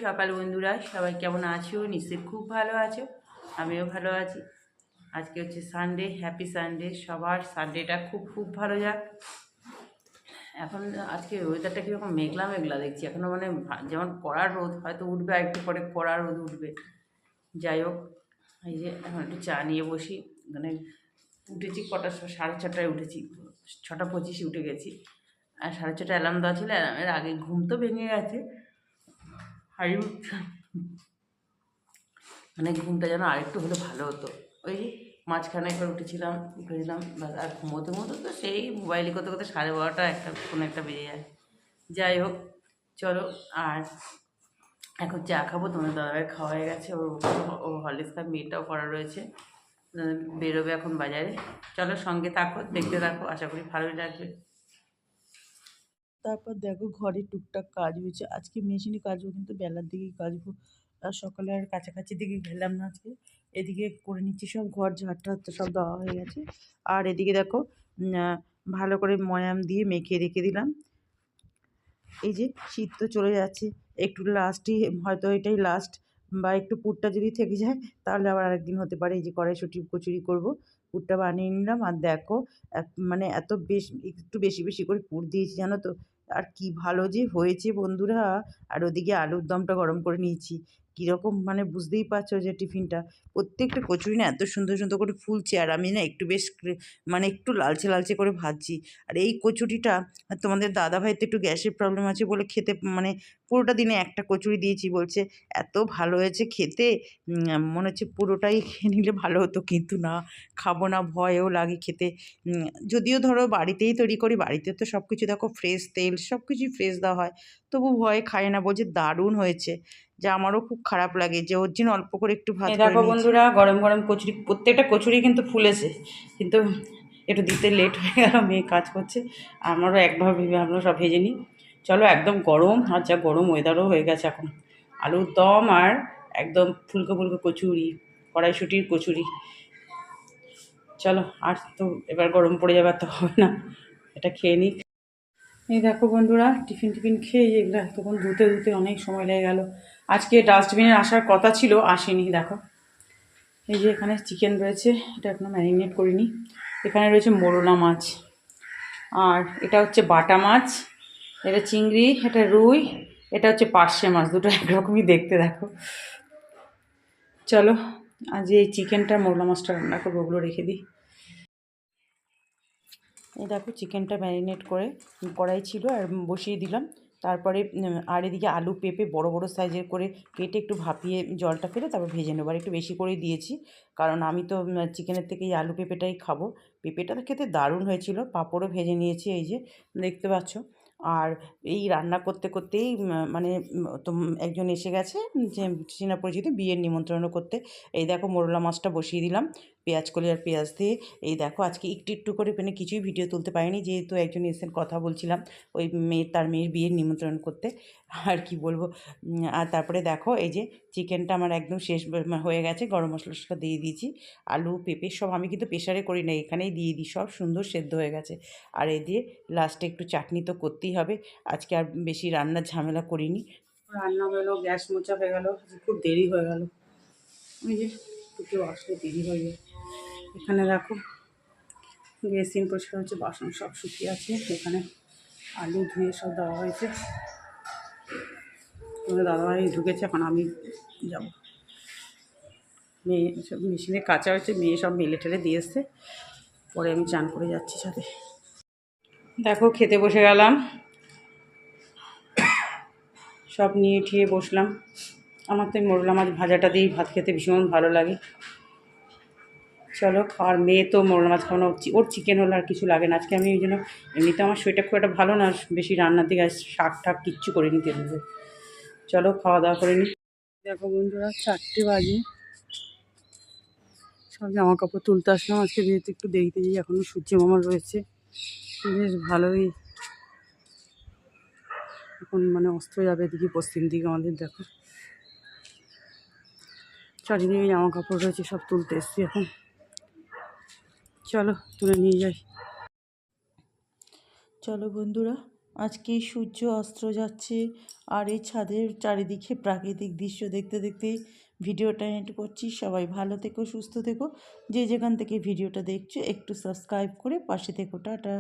সকাল বন্ধুরা, সবাই কেমন আছো? নিশ্চয়ই খুব ভালো আছো, আমিও ভালো আছি। আজকে হচ্ছে সানডে, হ্যাপি সানডে। সবার সানডেটা খুব খুব ভালো যাক। এখন আজকে ওয়েদারটা কীরকম মেঘলা মেঘলা দেখছি এখনও, মানে যেমন কড়া রোদ, হয়তো উঠবে আর একটু পরে কড়া রোদ উঠবে। যাই হোক, এই যে এখন একটু চা নিয়ে বসি। মানে উঠেছি কটার সময়, 6:30টায় উঠেছি, 6:25 উঠে গেছি। আর 6:30 অ্যালার্ম দেওয়া ছিল, অ্যালার্মের আগে ঘুম তো ভেঙে গেছে। হাই উঠছে, মানে ঘুমটা যেন আরেকটু হলে ভালো হতো। ওই মাঝখানে একবার উঠেছিলাম, আর ঘুমোতে ঘুমোতে তো সেই মোবাইলে করতে করতে 12:30 একটা কোনো একটা বেজে যায়। যাই হোক, চলো। আর এখন চা খাবো, তোমার দাদাভাই খাওয়া হয়ে গেছে, ও হরলিক্স খায়, মেয়েটাও করা রয়েছে, বেরোবে এখন বাজারে। চলো সঙ্গে থাকো, দেখতে থাকো, আশা করি ভালোই লাগবে। তারপর দেখো ঘরে টুকটাক কাজ হয়েছে, আজকে মেশিনে কাজও কিন্তু বেলার দিকেই কাজবো। আর সকালে আর কাছাকাছি দিকে গেলাম না আজকে। এদিকে করে নিচ্ছি সব, ঘর ঝাড়টা সব দেওয়া হয়ে গেছে। আর এদিকে দেখো ভালো করে ময়াম দিয়ে মেখে রেখে দিলাম। এই যে শীত তো চলে যাচ্ছে, একটু লাস্টই হয়তো এটাই লাস্ট, বা একটু পুরটা যদি থেকে যায় তাহলে আবার আরেকদিন হতে পারে। এই যে কড়াইশুঁটি কচুরি করব, পুরটা বানিয়ে নিলাম। আর দেখো মানে এত একটু বেশি বেশি করে পুর দিয়েছি জানো তো, আর কি ভালো যে হয়েছে বন্ধুরা। আর ওদিকে আলুর দমটা গরম করে নিয়েছি। কীরকম মানে বুঝতেই পারছো যে টিফিনটা, প্রত্যেকটা কচুরি না এত সুন্দর সুন্দর করে ফুলছে, আর আমি না একটু বেশ মানে একটু লালচে লালচে করে ভাজছি। আর এই কচুরিটা, তোমাদের দাদাভাই তো একটু গ্যাসের প্রবলেম আছে বলে খেতে, মানে পুরোটা দিনে একটা কচুরি দিয়েছি, বলছে এত ভালো হয়েছে খেতে, মনে হচ্ছে পুরোটাই খেয়ে নিলে ভালো হতো, কিন্তু না, খাবো না, ভয়ও লাগে খেতে। যদিও ধরো বাড়িতেই তৈরি করি, বাড়িতে তো সব কিছু দেখো ফ্রেশ তেল, সব কিছুই ফ্রেশ দেওয়া হয়, তবু ভয়ে খায় না, বলছে দারুণ হয়েছে। যা আমারও খুব খারাপ লাগে যে ওর জন্য অল্প করে একটু ভাত এই করে দেখো নিয়েছি। বন্ধুরা, গরম গরম কচুরি, প্রত্যেকটা কচুরি কিন্তু ফুলেছে, কিন্তু একটু দিতে লেট হয়ে গেল, মেয়ে কাজ করছে। আমারও একভাবে ভেবে আমরা সব ভেজে নিই। চলো, একদম গরম, আর যা গরম ওয়েদারও হয়ে গেছে এখন। আলুর দম আর একদম ফুলকো ফুলকো কচুরি, কড়াইশুঁটির কচুরি। চলো, আর তো এবার গরম পড়ে যাবে, আর তো হবে না, এটা খেয়ে নিই। এই দেখো বন্ধুরা, টিফিন খেয়ে এগুলো তখন ধুতে ধুতে অনেক সময় লেগে গেল। আজকে ডাস্টবিনের আসার কথা ছিল, আসেনি। দেখো, এই যে এখানে চিকেন রয়েছে, এটা এখনো ম্যারিনেট করিনি। এখানে রয়েছে মোরলা মাছ, আর এটা হচ্ছে বাটা মাছ, এটা চিংড়ি, এটা রুই, এটা হচ্ছে পার্শে মাছ। দুটো একরকমই দেখতে। দেখো, চলো আজ এই চিকেনটা মোরলা মাছটা রান্না করবো, ওগুলো রেখে দিই। এই দেখো, চিকেনটা ম্যারিনেট করে কড়াই ছিল আর বসিয়ে দিলাম। তারপরে আর এদিকে আলু পেঁপে বড় বড় সাইজের করে কেটে একটু ভাপিয়ে জলটা ফেলে তারপর ভেজে নেবো। আর একটু বেশি করেই দিয়েছি, কারণ আমি তো চিকেনের থেকে এই আলু পেঁপেটাই খাবো। পেঁপেটা তো খেতে দারুণ হয়েছিল। পাঁপড়ও ভেজে নিয়েছি, এই যে দেখতে পাচ্ছ। আর এই রান্না করতে করতেই মানে তো একজন এসে গেছে, যে চেনা পরিচিত, বিয়ের নিমন্ত্রণ করতে। এই দেখো, মোরলা মাছটা বসিয়ে দিলাম পেঁয়াজ কলি আর পেঁয়াজ দিয়ে। এই দেখো, আজকে একটু একটু করে মানে কিছুই ভিডিও তুলতে পারিনি, যেহেতু একজন এসে কথা বলছিলাম ওই তার মেয়ের বিয়ের নিমন্ত্রণ করতে। আর কি বলবো। আর তারপরে দেখো, এই যে চিকেনটা আমার একদম শেষ হয়ে গেছে, গরম মশলা দিয়ে দিয়েছি। আলু পেঁপে সব আমি কিন্তু প্রেশারে করি না, এখানেই দিয়ে দিই, সব সুন্দর সেদ্ধ হয়ে গেছে। আর এই দিয়ে লাস্টে একটু চাটনি তো করতেই হবে। আজকে আর বেশি রান্নার ঝামেলা করিনি, রান্না হলো, গ্যাস মোছা হয়ে গেল, খুব দেরি হয়ে গেল। ওই যে কেউ আসলে দেরি হয়ে যায়। এখানে দেখো, বেসিন পরিষ্কার হচ্ছে, বাসন সব শুকিয়ে আছে। এখানে আলু ধুয়ে সব দেওয়া হয়েছে। দাদাভাই ঢুকেছে, এখন আমি যাব। মেয়ে সব মেশিনে কাঁচা হয়েছে, মেয়ে সব মেলে টেলে দিয়ে এসছে, পরে আমি চান করে যাচ্ছি সাথে। দেখো, খেতে বসে গেলাম, সব নিয়ে ঠিয়ে বসলাম। আমার তো মোরলা মাছ ভাজাটা দিয়েই ভাত খেতে ভীষণ ভালো লাগে। চলো, আর মেয়ে তো মোরলা মাছ খাওয়ানো, ওর চিকেন হলে আর কিছু লাগে না। আজকে আমি ওই জন্য, এমনিতে আমার শরীরটা খুব একটা ভালো না, বেশি রান্নার দিকে শাক ঠাক কিচ্ছু করে নিতে দেবে। চলো, খাওয়া দাওয়া করে নিই। দেখো বন্ধুরা, 4টে বাজে, সব জামা কাপড় তুলতে আসলাম। আজকে যেহেতু একটু দেরিতে যাই, এখনও সূর্য মামা রয়েছে, বেশ ভালোই। এখন মানে অস্ত যাবে এদিকে, পশ্চিম দিকে আমাদের। দেখো, চারিদিকে জামা কাপড় রয়েছে, সব তুলতে এসছি এখন। চলো, তুলে নিয়ে যাই। চলো বন্ধুরা, আজকে সূর্য অস্ত যাচ্ছে, আর এই ছাদের চারিদিকে প্রাকৃতিক দৃশ্য দেখতে দেখতেই ভিডিওটা এন্ড করছি। সবাই ভালো থেকো, সুস্থ থেকো। যে যেখান থেকে ভিডিওটা দেখছো একটু সাবস্ক্রাইব করে পাশে থেকো। টাটা।